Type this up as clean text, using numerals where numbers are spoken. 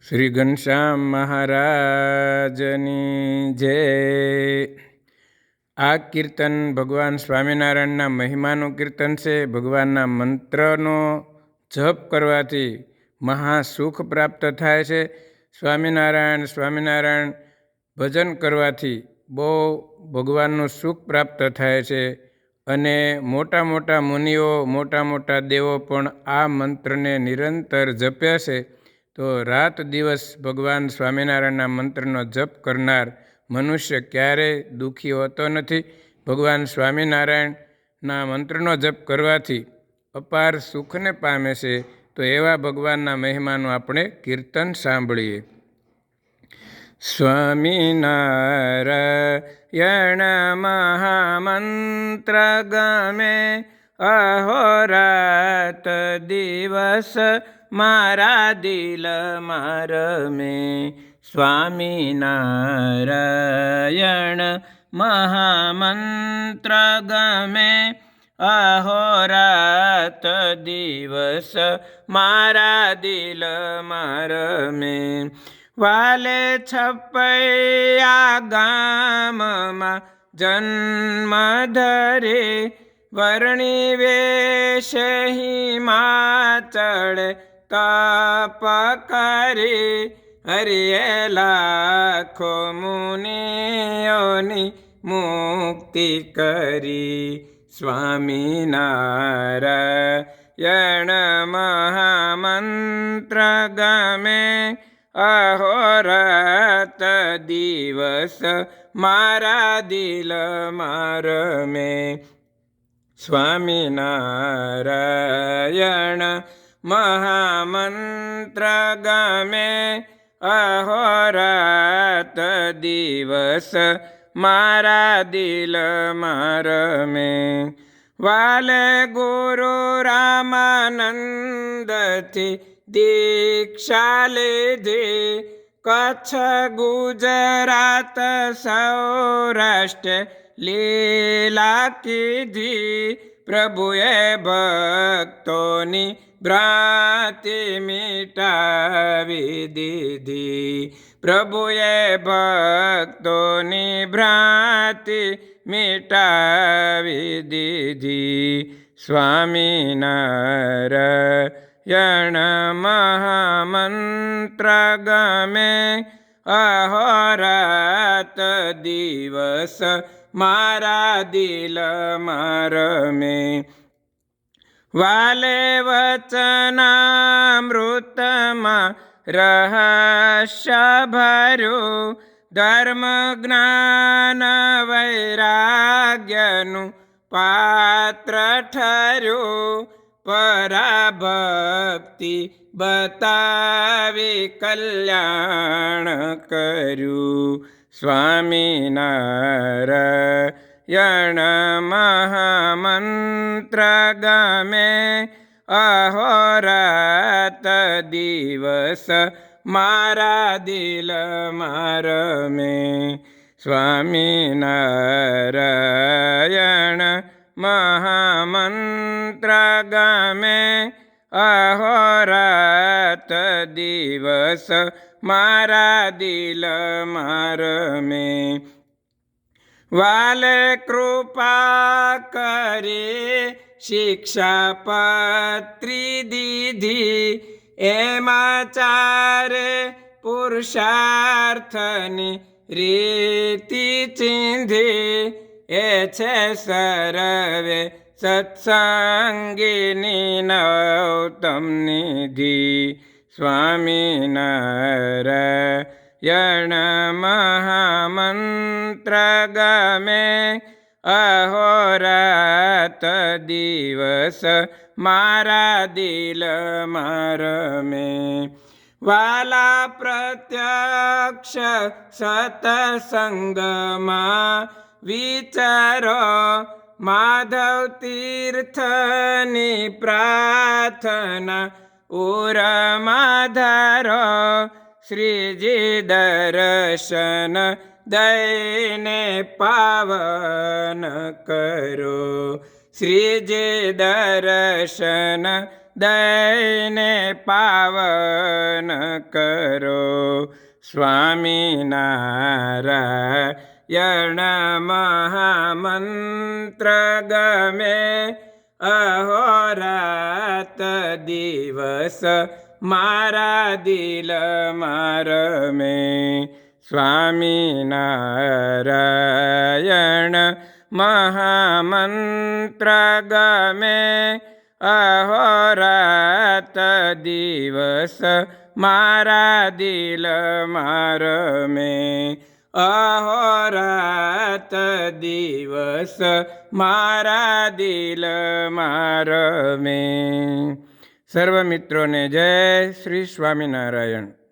શ્રી ઘનશ્યામ મહારાજની જય. આ કીર્તન ભગવાન સ્વામિનારાયણના મહિમાનું કીર્તન છે. ભગવાનના મંત્રનો જપ કરવાથી મહાસુખ પ્રાપ્ત થાય છે. સ્વામિનારાયણ સ્વામિનારાયણ ભજન કરવાથી બહુ ભગવાનનું સુખ પ્રાપ્ત થાય છે. અને મોટા મોટા મુનિઓ, મોટા મોટા દેવો પણ આ મંત્રને નિરંતર જપ્યા છે. તો રાત દિવસ ભગવાન સ્વામિનારાયણના મંત્રનો જપ કરનાર મનુષ્ય ક્યારેય દુઃખી હોતો નથી. ભગવાન સ્વામિનારાયણના મંત્રનો જપ કરવાથી અપાર સુખને પામે છે. તો એવા ભગવાનના મહિમાનું આપણે કીર્તન સાંભળીએ. સ્વામિનારાયણ મહામંત્ર ગમે, અહોરાત દિવસ મારા દિલમાં રમે. સ્વામિનારાયણ મહામંત્ર ગમે, અહોરાત દિવસ મારા દિલમાં રમે. વાલે છપૈયા ગામમાં જન્મ ધરે, વર્ણિ વેશ હિમાચળ તપ કરે. હરિએ લાખો મુનિઓની મુક્તિ કરી. સ્વામિનારાયણ મહામંત્ર ગમે, અહોરાત દિવસ મારા દિલમાં રમે. સ્વામિનારાયણ મહામંત્ર ગમે, અહોરાત દિવસ મારા દિલમાં રમે. વાલે ગુરુ રામાનંદથી દીક્ષા લીધી, કચ્છ ગુજરાત સૌરાષ્ટ્ર લીલા કીધી. પ્રભુએ ભક્તોની ભ્રાંતિ મિટાવી દીધી. પ્રભુએ ભક્તોની ભ્રાંતિ મિટાવી દીધી. સ્વામિનારાયણ મહામંત્ર ગમે, અહોરાત દિવસ મારા દિલમાં રમે. વાલે વચનામૃતમાં રહસ્ય ભર્યું, ધર્મ જ્ઞાન વૈરાગ્યનું પાત્ર ઠર્યું. પરાભક્તિ બતાવી કલ્યાણ કર્યું. સ્વામિનારાયણ મહામંત્ર ગમે, અહોરાત દિવસ મારા દિલમાં રમે. સ્વામિનારાયણ મહામંત્ર ગમે, અહોરાત દિવસ મારા દિલમાં રમે. વાલે કૃપા કરી શિક્ષાપત્રી દીધી, એમાં ચારે પુરુષાર્થની રીતિ ચીંધી. એ છે સર્વે સત્સંગીની નવતમ નિધિ. સ્વામિનારાયણ મહામંત્ર ગમે, અહોરાત દિવસ મારા દિલમાં રમે. વાલા પ્રત્યક્ષ સત્સંગમાં વિચારો, માધવ તીર્થની પ્રાર્થના ઉરમાં ધારો. શ્રીજી દર્શન દઈને પાવન કરો. શ્રીજી દર્શન દઈને પાવન કરો. સ્વામિનારાયણ મહામંત્ર ગમે અહોરાત દિવસ મારા દિલમાં રમે. સ્વામિનારાયણ મહામંત્ર ગમે અહોરાત દિવસ મારા દિલમાં રમે. અહોરાત દિવસ મારા દિલમાં રમે. સર્વ મિત્રોને જય શ્રી સ્વામિનારાયણ.